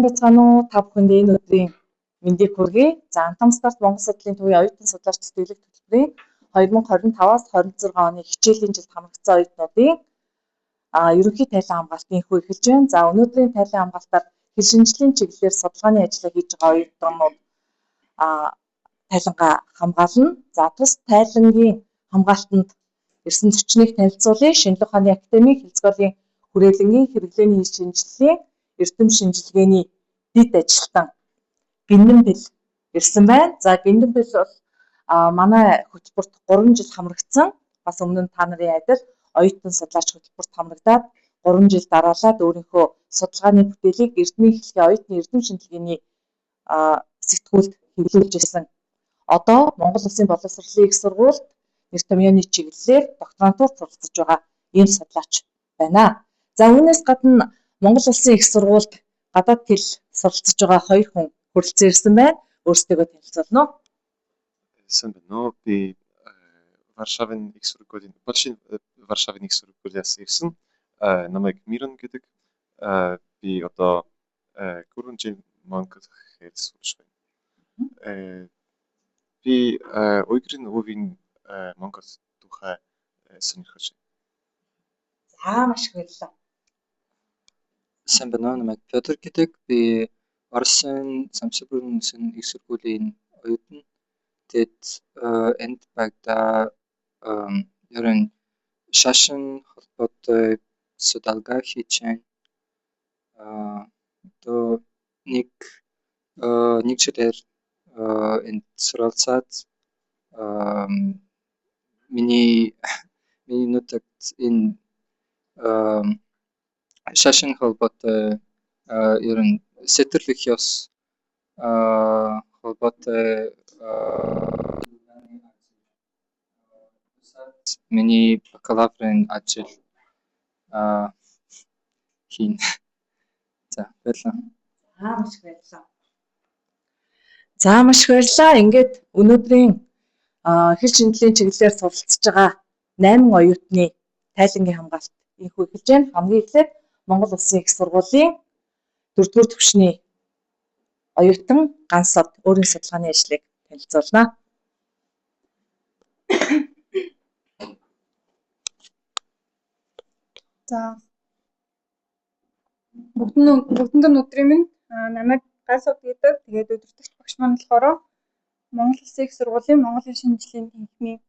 Байцгаана уу? Та бүхэнд энэ өдрийн мэндийг хүргэе. За Антамстарт Монгол судлалын төвийн оюутан судлаач тэтгэлэг хөтөлбөрийн 2025-аас 26 оны хичээлийн жилд хамрагдсан оюутнуудын ерөнхий тайлан хамгаалтын хүү эхэлж байна. За өнөөдрийн тайлан хамгаалтаар хэл шинжлэлийн чиглэлээр судалгааны ажлаа хийж байгаа оюутнууд тайлангаа хамгаална. За тус тайлангийн хамгаалтанд ирсэн зочныг танилцуулъя. Шинжлэх ухааны академийн хэлцгөөлийн хүрээлэнгийн хэрэглээний шинжилгэлийн эрдэм шинжилгээний дэд ажилтан Гиндэнбэл ирсэн байна. За Гиндэнбэл бол манай хөтөлбөрт 3 жил хамрагдсан. Бас өмнө нь та нарын адил оюутан судлаач хөтөлбөрт хамрагдаад 3 жил дараалаад өөрийнхөө судалгааны бүтээлийг эрдмийн хэлхий оюутны эрдэм шинжилгээний сэтгүүлд хэвлүүлж ирсэн. Одоо Монгол Улсын боловсролын их сургуульд нэр томьёоны чиглэлээр докторантурт суралцж байгаа ийм судлаач байна. За үүнээс гадна Монгол Улсын их сургуульд гадаад хэл суралцж байгаа 2 хүн хүрэлцэн ирсэн байна. Өөрсдөө танилцуулна уу? Сайн байна уу? Би Варшавын их сургуулийн Польшийн Варшавын их сургуулиас ирсэн. Намайг Мирон гэдэг. Би одоо 3 жил Монгол хэл сурч байна. Би Уйгрын өвийн Монгол тухай сонирхож байна. За маш их баярлалаа. Сайн байна уу? Намайг Пётр гэдэг. Би Оросын Самсбургийн их сургуулийн оюутан. Тэгэд энд багада ерөн шашин холбоотой судалгаа хийж байна. Одоо нэг жилээр энд суралцаад миний нутагт энэ шашин холбоотой ерөн сэтэрлэх ёс холбоотой миний бакалаврын ажил хийн. За баярлалаа. Маш их баярлалаа. За маш их баярлалаа. Ингээд өнөөдрийн хэл шинжлэлийн чиглэлээр суралцж байгаа 8 оюутны тайлангийн хамгаалт энхүү эхэлж байна. Хамгийн эхлээд Монгол Улсын их сургуулийн 4-р түвшний оюутан Гансод өөрийн судалгааны ажлыг танилцуулна. За бүгдэнд нь өдрийн минь намайг Гансод гэдэг. Тэгээд өдөртөгч багш маань болохоор Монгол Улсын их сургуулийн Монголын шинжлэлийн тэнхимийн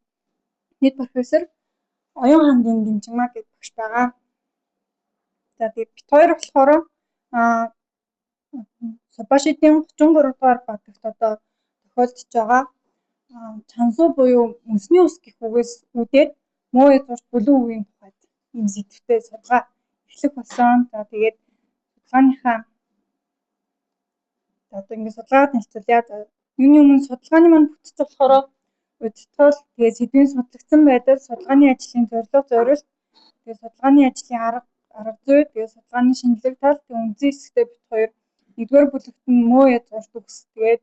нийт профессор Оюун хаангийн Дэмжинмаа гэдэг багш байгаа. За тэгээд бит хоёр болохоор Субашидын 33 дугаар багт одоо тохиолдож байгаа чансуу буюу мөсний ус гэх үгээс үүдээд муу язгуурт бүлээн үгийн тухайд ийм сэдвтэй судалгаа эхлэх болсон. За тэгээд судалгааныхаа одоо ингээд судалгаа танилцуулъя. Юуны өмнө судалгааны маань бүтц болохоор удирдгал тэгээд сэдвийн судлагдсан байдал, судалгааны ажлын зорилго, зориулт, тэгээд судалгааны ажлын арга зүй, тэгээд судалгааны шинжилгээ тал, тэгээд үндэсний хэсэгтээ бит хоёр нэгдүгээр бүлэгт нь муу язгуурт үгс тэгээд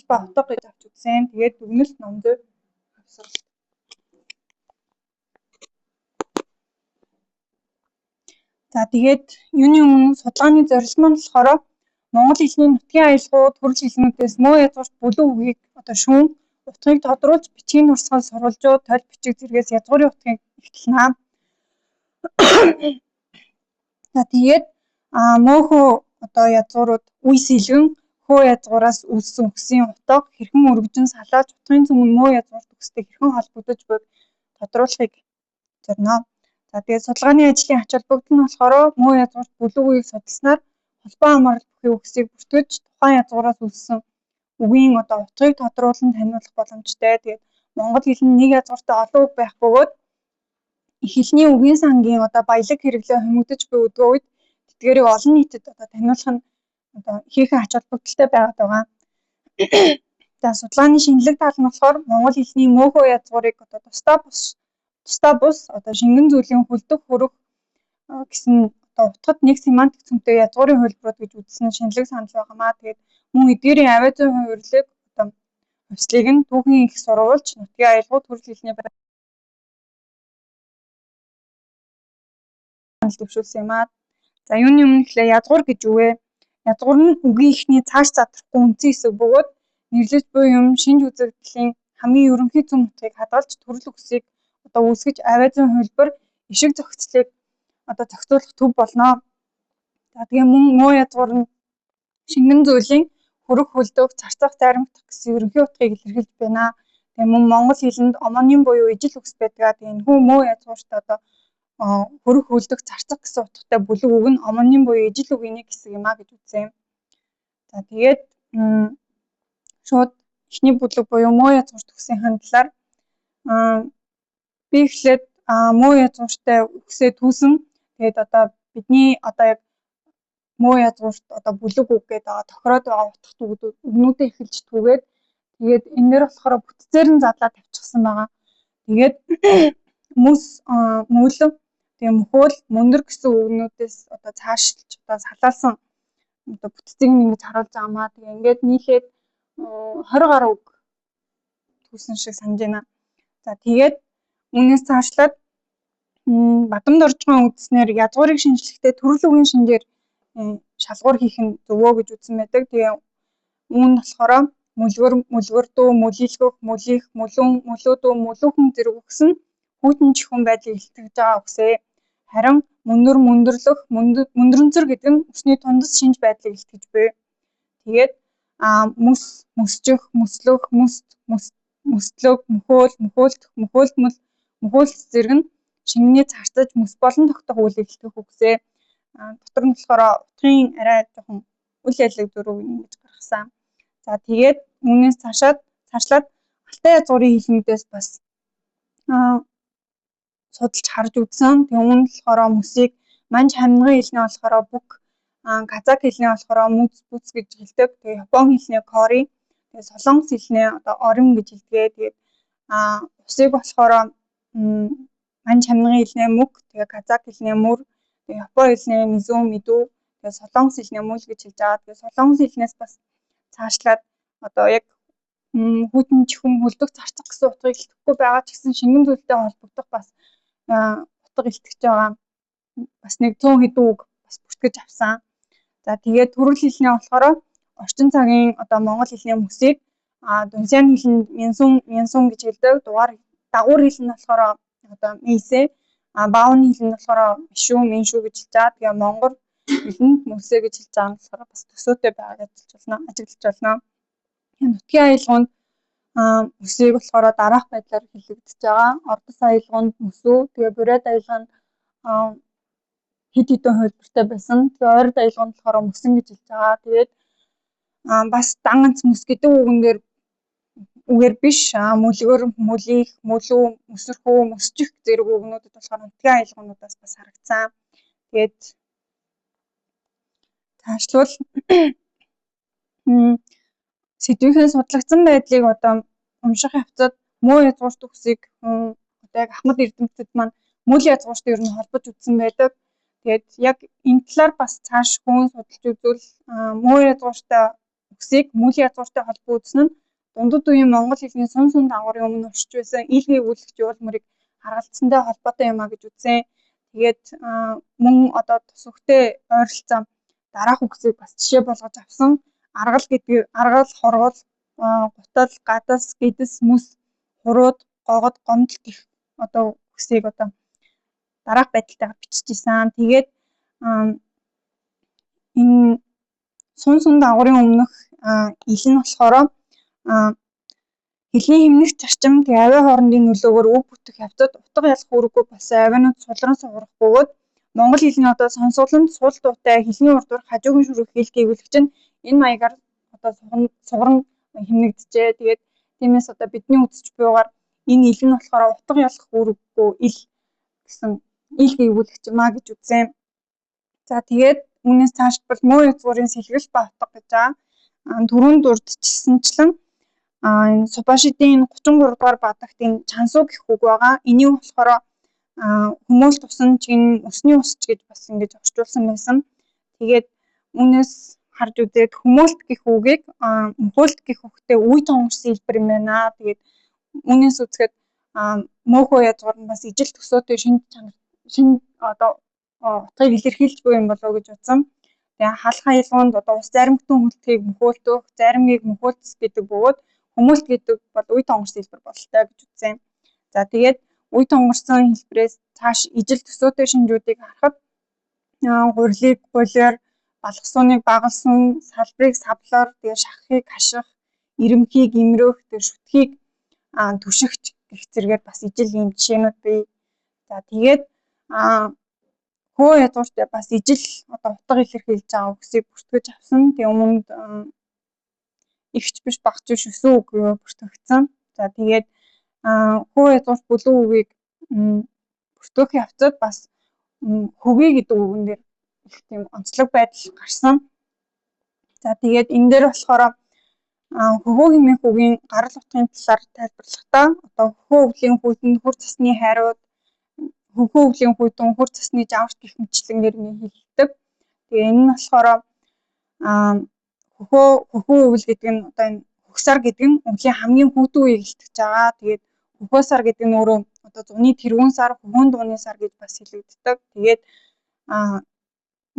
ба утга гэж авч үзсэн. Тэгээд дүгнэлт номдөө авсрал. За тэгээд юуны өмнө судалгааны зорилго маань болохоор Монгол хэлний нутгийн аялгууд төрөл хэлнүүдээс муу язгуурт бүлээн үгийг одоо шүүн утгыг тодруулж бичгийн урсгал сурвалжуу толь бичиг зэргээс язгуурын утгыг ихтэлнэ. За тэгээд муухай одоо язгуурууд үе сэлгэн хөө язгуураас үүссэн үгсийн утга хэрхэн өргөжин салааж утгын цөмөн муу язгуурт үгстэй хэрхэн холбогдож байгааг тодруулахыг зорно. За тэгээд судалгааны ажлын ач холбогдол нь болохоор муу язгуурт бүлээн үгийг судалснаар холбоо хамаарал бүхий үгсийг бүртгэж тухайн язгуураас үүссэн үгийн одоо утгыг тодруулан таниулах боломжтой. Тэгээд монгол хэл нь нэг язгууртай олон үг байх бөгөөд хэлний үгийн сангийн одоо баялаг хэрэглээ хэмэгдэж буй өдгөө үед тэдгээрийг олон нийтэд одоо таниулах нь одоо ихээхэн ач холбогдолтой байгаад байгаа. За судалгааны шинжлэх тал нь болохоор монгол хэлний муухай язгуурыг одоо тусдаа бус одоо шингэн зүйлийн хөлдөх хөрөх гэсэн одоо утгад нэг семантик цөмтэй язгуурын хувилбарууд гэж үзсэн шинжлэх санал байгаамаа. Тэгээд мөн эдгээрийн авиазын хувирлыг одоо хувьслыг нь түүхийн их сурвалж нутгийн аялгууд төрөл хэлний дэвшүүлсэн юм аа. За юуны өмнө ихлэ язгуур гэж юу вэ? Язгуур нь үгийн ихний цааш задрахгүй үндсэн хэсэг бөгөөд нэрлэж буй юм шинж үзэгдлийн хамгийн ерөнхий цөм утгыг хадгалж төрөл үгсийг үүсгэж авиазын хувилбар ишиг зохицлыг зохицуулах төв болно. За тэгээ мөн муу язгуур нь шингэн зүйлийн хөрөх хөлдөг царцах заримдах гэсэн ерөнхий утгыг илэрхийлж байна. Тэгээ мөн монгол хэлэнд омоним буюу ижил үгс байдаг. Тэгээ энэ муу язгуурт хөрөх хөлдөг царцах гэсэн утгатай бүлэг үг нь омоним буюу ижил үгийн нэг хэсэг юм а гэж үзье. За тэгээд шууд эхний бүлэг буюу муу язгуурт үгсийн хандлаар би эхлээд муу язгууртай үгсээ түүсэн. Тэгээд бидний яг муу язгуурт бүлэг үг гэдэг тохироод байгаа утгат үгнүүдээ эхэлж түүгээд тэгээд энэ нэр болохоор бүтцээр нь задлаа тавьчихсан байгаа. Тэгээд мөс мөөлөв тэгээ мөхөөл мөндөр гэсэн үгнүүдээс цаашилж салаалсан бүтцийг ингэж харуулж байгаа маа. Тэгээ ингээд нийлээд 20 гаруй үг түүсэн шиг санаж байна. За тэгээд үүнээс цаашлаад бадамд орж байгаа үгснээр язгуурыг шинжлэхдээ төрөл үгийн шинжээр шалгуур хийх нь зөвөө гэж үзсэн байдаг. Тэгээ үүн болохоор мүлгэр, мүлгэрдүү, мүлилгөх, мүлих, мүлүн, мүлөөдөө, мүлүүхэн зэрэг үгс нь хүйтэн чихүн байдлыг илтгэж байгаа үгсээ. Харин мөндөр, мөндөрлөх, мөндрөнцөр гэдэг нь үсний тундас шинж байдлыг илтгэж буй. Тэгээд мөс, мөсчих, мөслөх, мөстлөг, мөхөөл, мөхөөлдөх, мөхөөлтмөл, мөхөөлц зэрэг нь шингэний царцаж мөс болон тогтох үйлийг илтгэх үгсээ. Дотор нь болохоор утгын арай жоохон үл ялэг дөрөв ингэж гаргасан. За тэгээд үүнээс цаашлаад алтай язгуурын хэлнүүдээс бас судалж харж үзсэн. Тэгээ үүнд болохоор мөсийг манж хамнигын хэлний болохоор бүк, казак хэлний болохоор мүц гэж хэлдэг. Тэгээ япон хэлний кори, тэгээ солонгос хэлний орим гэж хэлдэг. Тэгээд усыг болохоор манж хамнигын хэлний мүк, тэгээ казак хэлний мөр, тэгээ япон хэлний мизүү, мэдүү, тэгээ солонгос хэлний мүл гэж хэлж байгаа. Тэгээ солонгос хэлнээс бас цаашлаад яг хүйтэн чихүн хөлдөг зарцах гэсэн утгыг илтгэхгүй байгаа ч гэсэн шингэн зүйлтэй холбогдох бас утга илтгэж байгаа. Бас нэг 100 хэдэн үг бас бүртгэж авсан. За тэгээд төрөл хэлний болохоор орчин цагийн монгол хэлний мөсийг дунсян хэлэнд мянсун гэж хэлдэг. Дагуур хэл нь болохоор мийсэ, баавны хэл нь болохоор мишүү, миншүү гэж хэлж байгаа. Тэгээ монгол хэлэнд мөсөө гэж хэлж байгаа нь болохоор бас төсөөтэй байгааг ажиглаж болно. Нутгийн аялгаунд мөсийг болохоор дараах байдлаар хэлэгдэж байгаа. Ордос аялгаунд мөсөө, тэгээ бурайд аялгаунд хэд хэдэн хувилбартай байсан. Тэгээ ойрд аялгаунд болохоор мөсөн гэж хэлж байгаа. Тэгээд бас данганц мөс гэдэг үгээр биш мүлгэр, мүлих, мүлүү, мөсөрхүү, мөсчих зэрэг үгнүүдэд болохоор нутгийн аялгаундаас бас харагдсан. Тэгээд цаашлбал сэдвийнхээ судлагдсан байдлыг унших явцад муу язгуурт үгсийг яг Ахмад эрдэмтэд маань мөл язгуурт ер нь холбож үзсэн байдаг. Тэгээд яг энэ талаар бас цааш хүн судалж үзвэл муу язгууртай үгсийг мөл язгууртай холбоо үзсэн нь дундад үеийн монгол хэлний сун дагуурын өмнө уршиж байсан ил гээгүүлэгч уул мөрийг харгалзсантай холбоотой юм а гэж үзсэн. Тэгээд мөн тусвхтэй ойролцоо дараах үгсийг бас жишээ болгож авсан. Аргал, хоргол, гутал, гадас, гэдэс, мүс, хурууд, гогод, гомдол гэх үгсийг дараах байдалтайгаар бичижсэн. Тэгээд энэ сун дагуурын өмнөх ил нь болохоор хэлний хэмнэх зарчим тэгээ авиа хоорондын нөлөөгөөр үг бүтэх явцад утга ялах үүрэггүй болсон авианууд сулран сугарах бөгөөд монгол хэлний сонсголонд сул дуутай хэлний урдуур хажуугын шүрэг хэл гээгүүлэгч нь энэ маягаар сугаран хэмнэгдэжээ. Тэгээд тиймээс бидний үзэж буйгаар энэ ил нь болохоор утга ялах үүрэггүй ил гэсэн ил гээгүүлэгч юм а гэж үзсэн. За тэгээд үүнээс цаашдбал муу язгуурын сэлгэл ба утга гэж байгаа. Түрүүнд дурдчихсанчлан энэ Субашидын 33 дугаар бадагтын чансуу гэх үг байгаа. Энийг болохоор хүмүүст тусан чин өсний усч гэж бас ингэж орчуулсан байсан. Тэгээд үүнээс харж үзээд хүмүүст гэх үгийг мөхөөлт гэх үгтэй үе тонгорсон хэлбэр юм байна. Тэгээд үүнээс үзэхэд мөөхөө язгуур нь бас ижил төсөөтэй шинэ утгыг илэрхийлж буй юм болов уу гэж бодсон. Тэгээ халах аялгаунд одоо ус заримтэн хүлтгийг мөхөөлтөх, заримыг мөхөөлтс гэдэг бөгөөд хүмүүст гэдэг бол үе тонгорсон хэлбэр бололтой гэж үзсэн. За тэгээд үе тонгорсон хэлбэрээс цааш ижил төсөөтэй шинжүүдийг харахад гурилыг гулиар, балах сууныг багалсан, салбарыг савлаар, тэгээ шахахыг хаших, ирэмхийг имрөх, тэгээ шүтхийг түшигч гэх зэргээр бас ижил ийм жишээнүүд бий. За тэгээд хөө язгуурт бас ижил одоо утга илэрхийлж байгаа үгсийг бүртгэж авсан. Тэгээ өмнөд ихч биш багч биш өсөө үг бүртгэгдсэн. За тэгээд хөө язгуурт бүлээн үгийг бүртгэх явцад бас хөвгий гэдэг үгэн дээр их тийм онцлог байдал гарсан. За тэгээд энэ дээр болохоор хөвөө хэмээх үгийн гарал утгын талаар тайлбарлахдаа одоо хөвөө өвлийн хүйтэн хүр цасны хайрууд, хөвөө өвлийн хүйтэн хүр цасны жаварт гэх мэтлэнгээр хэлдэг. Тэгээ энэ нь болохоор хөвөө өвөл гэдэг нь одоо энэ хөгсар гэдэг нь өвлийн хамгийн хүйтэн үеийг илтгэж байгаа. Тэгээд хөвөө сар гэдэг нь өөрөө одоо зуны тэргүүн сар, хөвөн дууны сар гэж бас хэлэгддэг. Тэгээд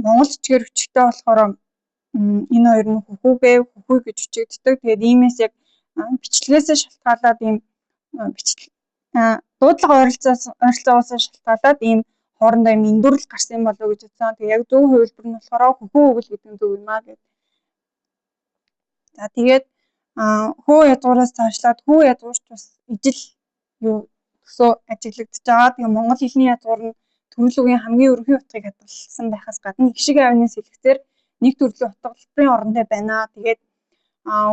Монголч гэр хүчтэй болохоор энэ хоёр нь хөхүй гэж үчигддэг. Тэгээд иймээс яг бичлэгээс шалтгаалаад ийм дуудлага ойролцоогоос шалтгаалаад ийм хоорондоо ийм эндүрэл гарсан болов уу гэж бодсон. Тэгээд яг зөв хувилбар нь болохоор хөхөө өвөл гэдэг нь зөв юм аа гэдэг. За тэгээд хөө язгуураас цаашлаад хүү язгуурч бас ижил төсөө ажиглагдж байгаа. Тэгээд монгол хэлний язгуур нь төрөл үгийн хамгийн өргөн утгыг хадгалсан байхаас гадна их шиг авины сэлгцээр нэг төрлийн утгалбарын орондоо байна. Тэгээд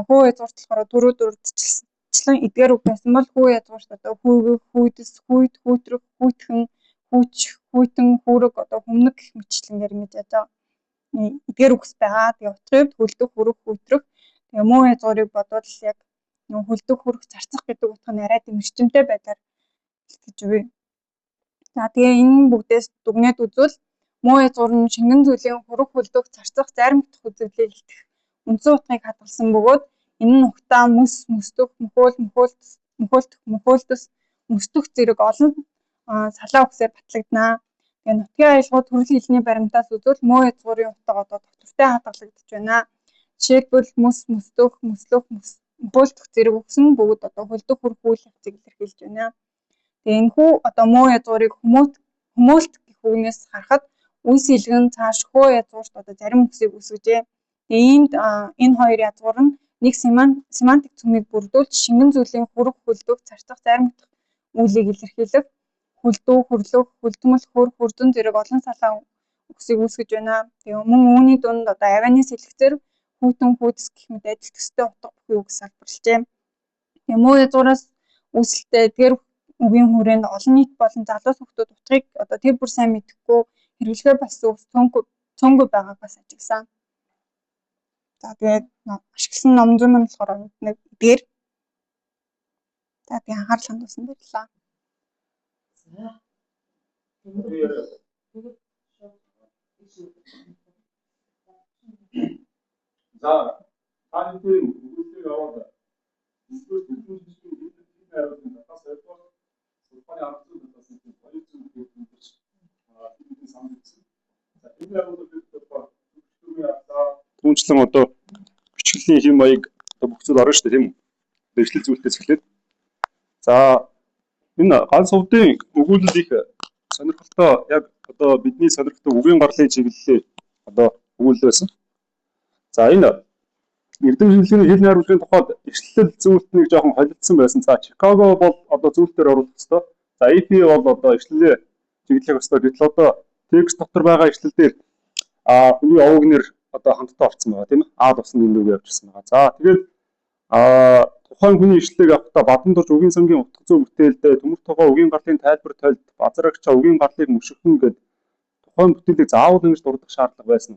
хөө язгуурт болохоор дөрөвдөрөвдчлэн эдгээр үг байсан бол хөө язгуурт одоо хүүгэх, хүйдэс, хүйд, хүүтрэх, хүүтхэн, хүүчих, хүйтэн, хүүрэг одоо хүмнэг гэх мэтлэнгээр ингэж одоо эдгээр үгс байгаа. Тэгээд утгын хувьд хөлдөх, хүрэх, хүүтрэх. Тэгээ муу язгуурыг бодвол яг хөлдөх, хүрэх, зарцах гэдэг утга нь арай тийм эрчимтэй байдлаар хэлж өгье. За тэгээ энэ бүгдээс дүгнээд үзвэл муу язгуур нь шингэн зүйлийн хүрэх, хөлдөх, зарцах, заримдах үзэгдлийг илтгэх үндсэн утгыг хадгалсан бөгөөд энэ нь угтаа, мөс, мөсдөх, мөхөөлтөс, мөсдөх зэрэг олон салаа үгсээр батлагдана. Тэгээ нутгийн аялгау төрөл хэлний баримтаас үзвэл муу язгуурын утга одоо доктортой хадгалагдаж байна. Жишээлбэл мөс, мөсдөх, мөслөх, мөхөөлтөх зэрэг үгс нь бүгд одоо хөлдөх, хүрэх үйл явцыг илэрхийлж байна. Тэгээ энэхүү одоо муу язгуурыг хүмүүлт гэх үгнээс харахад үе сэлгэн цааш хөө язгуурт одоо зарим үгсийг үсгэжээ. Тэгээ энэ хоёр язгуур нь нэг семантик цөмийг бүрдүүлж шингэн зүйлийн хүрэх, хөлдөх, зарцах, заримдах үйлийг илэрхийлэх хөлдөө, хөрлөх, хөлдмөл, хөрх, хөрдөн зэрэг олон салаа үгсийг үүсгэж байна. Тэгээ мөн үүний дунд одоо авианы сэлгцээр хүйтэн, хүйдэс гэх мэт адил төстэй утга бүхий үг салбарлажээ. Тэгээ муу язгуураас үүсэлтэй эдгээр үгийн хүрээнд олон нийт болон залуус хүүхдүүд утгыг одоо тэр бүр сайн мэдэхгүй хэрэглэхээр бас цөөнгүй байгааг бас ажигласан. За тэгээд ашигласан ном зүйн нь болохоор нэг эдгээр. За тэгээд анхаарал хандуулсан баярлалаа. За таадын үгүйсийг аваад эсвэл түүнчлэн одоо бичгэлний хэм маяг бүх зүйл орно шүү дээ тийм үү? Бэрхшээл зүйлтээс эхлээд. За энэ ганц хувьдын өгүүлэл их сонирхолтой яг одоо бидний сонирхдаг үгийн гарлын чиглэлээ одоо өгүүлэл байсан. За энэ эрдэм шинжилгээний хэл найруулгын тухайд эрсдэл зүйлтнийг жоохон холилдсон байсан. За Чикаго бол одоо зүйлтээр оруулах ёстой. За AP бол одоо эрсдлээ чиглэх ёстой. Гэтэл одоо текст дотор байгаа эрсдэл дээр хүний овог нэр одоо хамтдаа орцсон байгаа тийм ээ. Тусны нэр явуулсан байгаа. За тэгээд тухайн хүний эрсдлийг авахдаа бадан дурж үгийн сангийн утга зүй бүтээлдээ төмөр тогоо үгийн гарлын тайлбар тойлд базарагчаа үгийн гарлыг мөшгөхөн гэдэг тухайн бүтээлийг заавал ингэж дурдах шаардлага байсан.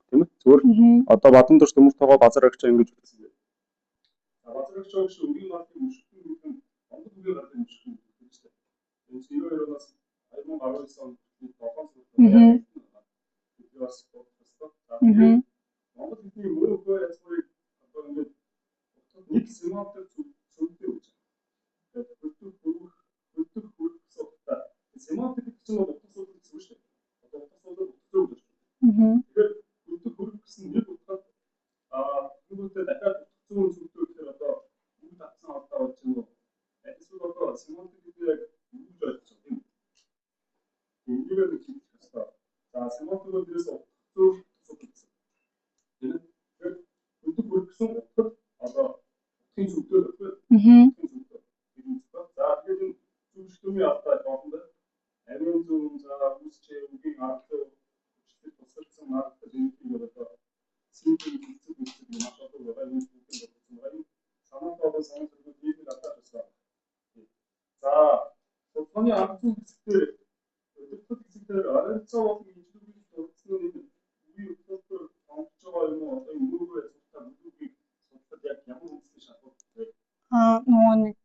Тийм ээ. Зөвхөн одоо бадан дурж төмөр тогоо базарагчаа ингэж ütсэн. Базарагчаа гэж үгийн гарлыг мөшгөхөн гэдэг нь Монгол үгийн гарлыг мөшгөхөн гэдэг юм шүү дээ. Энэ 92-оос 2019 онд 7 сар Монгол хэлний мөрөөгөө язгуурыг одоо ингээд нэг семантик зөвлөдөө гэж. Тэгээд хөлдөх хүрэх гэсэн утгатай. Семантик гэсэн нь утга судал гэсэн үг шүү дээ. Одоо утга судал Тэгэхээр өдөр хөрөх гэсэн нэг утгад нөгөөдөө дахиад зүүн зүгтөө гэхээр одоо үг татсан одоо болж юм уу? Эсвэл одоо семантик гэдэг яг юу ойлгож байна юм? Энийг нэг хэлэх хэрэгтэй. За семантикээр дээрээс зүүн зүгтөө. Тэгэхээр өдөр хөрөх гэсэн утгад одоо утгын зүгтөө гэхээр за тэгээд энэ зүгтөөний алдаа жоохондоо амин зүүн за үсчээ үгийн аргатай хүчтэй тусалсан маргатай зүйн одоо симпл хэцүү маш олон байгаа юм бүгд болсон байгаа. Санаатаа санаатаа нэг алдаа болсон. За судалгааны арга зүйн хэсгээр өдөртөд хэсгээр ойролцоо болон ижлүүгийн дурдсны үеийн өдөртөд онгож байгаа юм уу одоо мөрөөр судалгаа бүлгийн судалгад яг ямар үндэсний шалгуулт вэ? Нөгөө нэг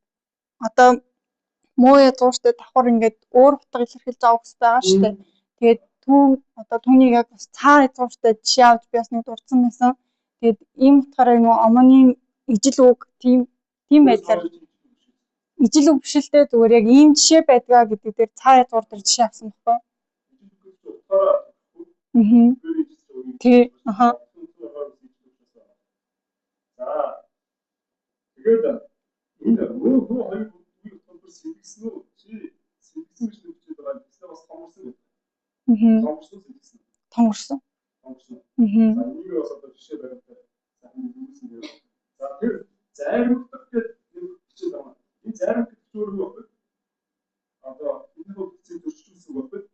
одоо муу язгууртай давхар ингээд өөр утга илэрхийлж байгаа хүмүүс байгаа шүү дээ. Тэгээд одоо түүнийг яг бас цаа язгууртай жишээ авч би бас нэг дурдсан байсан. Тэгээд ийм утгаараа нөгөө омоны ижил үг тийм байдлаар ижил үг биш л дээ зүгээр яг ийм жишээ байдгаа гэдэг дээр цаа язгуур дээр жишээ авсан байхгүй. Тий. За тэгээд энэ муу хоёр сэлгэсэн үү? Сэлгэсэн гэж хэлж байгаа. Тэсээ бас томорсон гэдэг. Томорсон сэлгэсэн. Тонгорсон. За нэг бас одоо жишээ баримтаар сайн юусэн дээр. За тэр зайрмагтах гэдэг нэг хичээл байна. Энэ зайрмаг гэдэг зүйл юу вэ? Одоо энэ хөвцөд зөрчилсөн байна.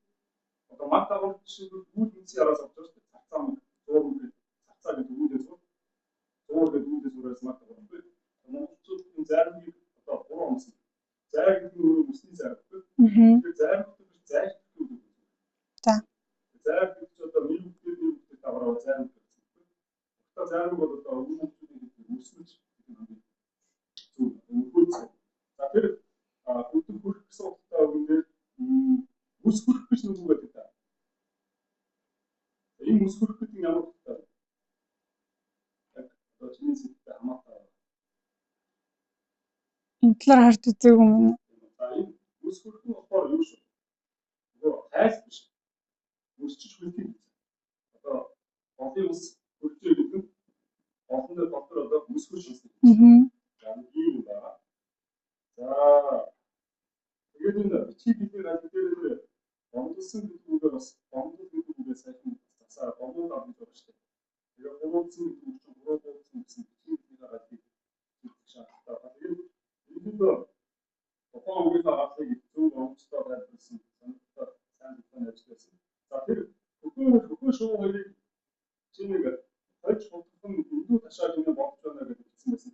Одоо мат дагуулт жишээ үйл үнсийн араас авч байгаа шүү дээ. Цацаа мөн зур гэдэг цацаа гэдэг үүдээс зур гэдэг үүдээс ураас мат дагуулт. Монголчууд энэ зайрмагыг одоо 3 онц зайр гэдэг нь өөрөө үсний зайр гэдэг. Тэгэхээр зайр гэдэг нь зайр гэдэг үг. За. Зайр гэдэг чинь одоо нэг үгээр тавраа зайр гэдэг. Одоо зайр бол одоо хүмүүсийн үсмэж гэдэг нь зүйл. За тэр өдөр хөрөх гэсэн утгатай үгээр үс хөрөх гэж нэг үг байдаг та. Энэ үс хөрөх гэдэг нь ямар утгатай вэ? Яг одоо чиний сэтгэлтэй хамаатай. Энэ талаар харж үзээгүй юм. За энэ үс хөрөх нь болохоор юу шүү? Нөгөө хайлт биш. Үсчиж хөрөх. Одоо олон ус хөрж ирэх нь олон дээр дотор одоо үс хөрж байна. За ийм байна. За тэгээд энэ бичиг хэлний аль дээр гомдсон гэдэг үгээр бас гомдол гэдэг үгээр сайхан засаа гомдол авч байгаа шүү дээ. Тэгээд гомдсон гэдэг үг чинь гомдсон гэсэн бичиг хэлний аль дээр шаардлагатай. Тэгээд энэ тухайн үгийн хаалтыг зөв онцлог тайлбарласан санагдаа сайн зөвхөн ажилласан. За тэр хөхөө шуу хоёрыг чи нэг хойч бодсон өдөө ташаал юм бодож байна гэж хэлсэн байсан.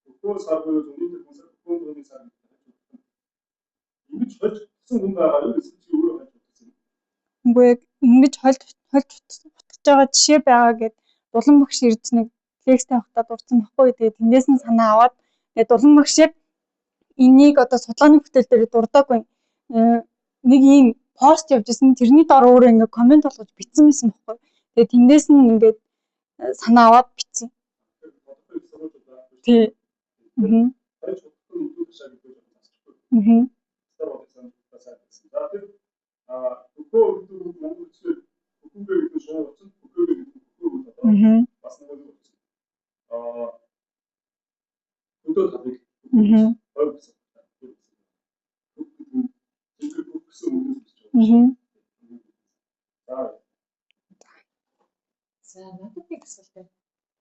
Хөхөө сар буюу өнөөдөр хүн сар хөхөөний сар гэж хэлсэн. Ингэж хойчсон хүн байгаа юу гэсэн чи өөрөө хойч бодсон. Үгүй яг ингэж хольж утгаж байгаа жишээ байгаа гэд дулан багш ирж нэг лекцтэй явахдаа дурдсан баггүй. Тэгээд тэндээс нь санаа аваад тэгээд дулан багш яг энийг одоо судалгааны бүтээл дээр дурдаагүй нэг ийм пост явж исэн. Тэрний дор өөрөө ингээ комент болгож бичсэн байсан баггүй. Тэгээд тэндээс нь ингээд санаа аваад бичсэн. Тий. Хойч бодсон өдөө ташаал гэж байна. За тэр хөхөө гэдэг монгол хэлээр хөхөө гэдэг шуу утсан хөхөө гэдэг хөхөө гэдэг бас нэг үг утсан. Өдөө тавыг ойлгосон. За надад нэг асуулт байна.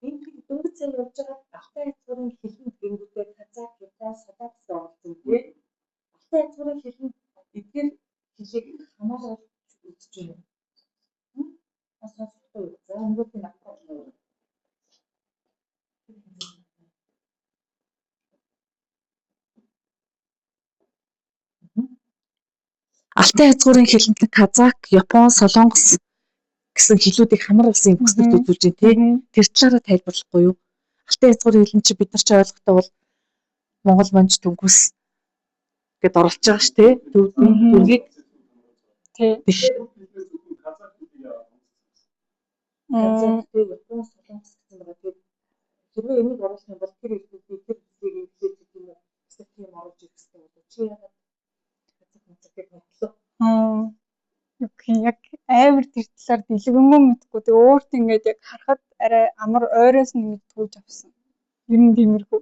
Энэ дөнгөж цаг явж байгаа алтай язгуурын хэлэнд гингүүтэй Казак, Япон, Солонгос оролцсон тийм. Алтай язгуурын хэлэнд эдгээр хэлийг хамааруулж үзэж байна. Асуулттай. За нөгөө нь авах. Алтай язгуурын хэлэнд Казак, Япон, Солонгос гэсэн хэлүүдийг хамааруулсан юм бүсдэгт үзүүлж байна тийм. Тэр талаараа тайлбарлахгүй юу? Алтай язгуурын хэлэн чи бид нар ч ойлгохтой бол Монгол манж төгс гэд оролцож байгаа ш тий. Дүргийг тий. биш. Япон Солонгос гэсэн байгаа тийм. Хэрвээ энийг оруулах юм бол тэр хэлбэрийг тэр хэсгийг хэлээд гэх юм уу? Эсвэл тийм оруулж ирэх хэрэгтэй болов чи яагаад бодлоо? Окей, яг амар тэр талаар дэлгэнгүй мэдгүй. Тэгээ өөрт ингээд яг харахад арай амар ойроос нь ингэж түүж авсан. Ер нь тиймэрхүү.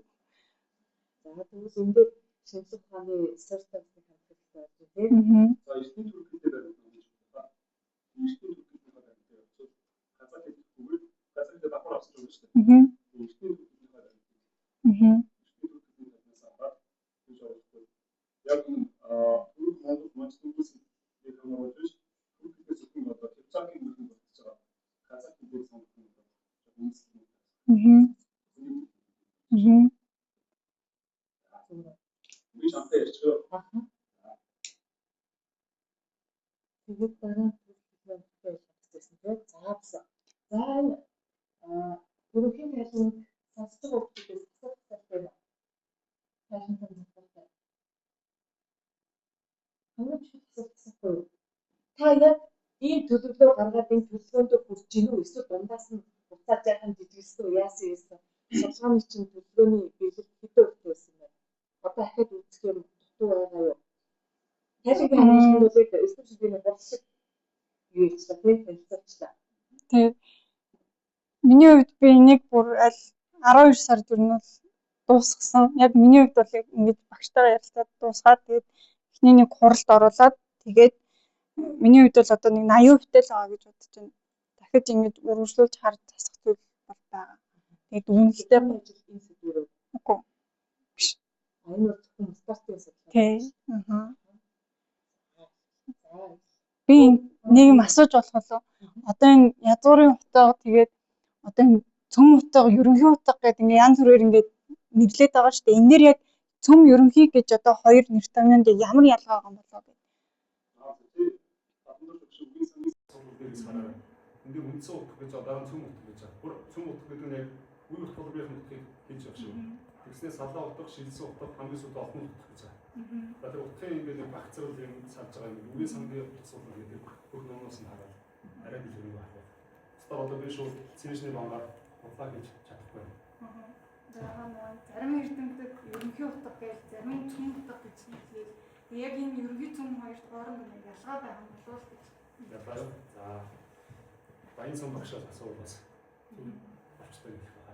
За тэгвэл ингээд шинжлэх ухааны сертификатыг хамтлагтай байна тийм. За эртний төрөлхтөд байна. Эртний төрөлхтөд байна. Газар хэлбэггүй газар дээр давхар авсан юм шүү дээ. Эртний төрөлхтөд байна. Эртний төрөлхтөд танаас аваад гэж ойлгохгүй. Яг түрүү Монгол маш түрүүс яг хамаагүй биш. Төрөлхтөд зөвхөн одоо хязгаарын бүхэн болчихж байгаа. Газар хэлбэг сонгох юм байна. Би чамтай ярьчихв. Тэгээд дараа нь төлөвлөлттэй болсон тийм. За төрөхийн тайлбарт сонсдог хүмүүсээс асуух байна. Тайлбар хийх. Хамгийн чухал та яг ийм төлөвлөгөө гаргаад энэ төлөвлөгөөнд хүрч гин үү? Эсвэл дундаас нь буцаад яахан жижигсэн үү? Яасан юм? Судалгааны чинь төлөвлөгөөний биелэл хэдэн хувьтай байсан бэ? Одоо ахад үзэх юм дутуу байгаа юу? Тайлбар хийх бол эсвэл шинжлэхүүний бодлого юу гэж тийм танилцуулчлаа. Тэгээд миний хувьд би энийг бүр аль 12 сард ер нь бол дуусгасан. Яг миний хувьд бол яг ингэж багштайгаа ярилцаад дуусгаад тэгээд эхний нэг хуралд оруулаад тэгээд миний хувьд бол одоо нэг 80% л байгаа гэж бодож байна. Дахиж ингэж үргэлжлүүлж харж засах зүйл бол байгаа. Тэгээд үнэлтэй ажил энэ сэдвээр үгүй. энэ зөвхөн стартын судалгаа. Тий. Би нэг юм асууж болох болов. Одоо энэ язгуурын утга тэгээд одоо энэ цөм утга, ерөнхий утга гэдэг ингээ янз бүрээр ингээ нэрлээд байгаа шүү дээ. Энээр яг цөм ерөнхий гэж одоо хоёр нэр томьёонд ямар ялгаа байгаа юм болоо гэдэг. Ингээ үндсэн утга гэж одоо цөм утга гэж байна. Бүр цөм утга гэдэг нь яг үе утгын утгыг хийж явах шиг. Тэгснээр салаа утга, шилсэн утга, хамгийн сүүлд олон утга гэж байна. За тэр утгын ингээ багцрал юм салж байгаа юм. Үгийн сангийн асуудал гэдэг бүх номоос нь хараад арай дэлгэрэнгүй байна. Өөрөөр одоо би шууд цэвэжний бангаар утлаа гэж чадахгүй байна. Зарим эрдэмтэд ерөнхий утга гэж, зарим цөм утга гэж хэлээд яг энэ ерөнхий цөм хоёрт хооронд нэг ялгаа байгаа юм болов уу гэж. За баян цом багшаас асуувал бас. Авчтай гэх юм.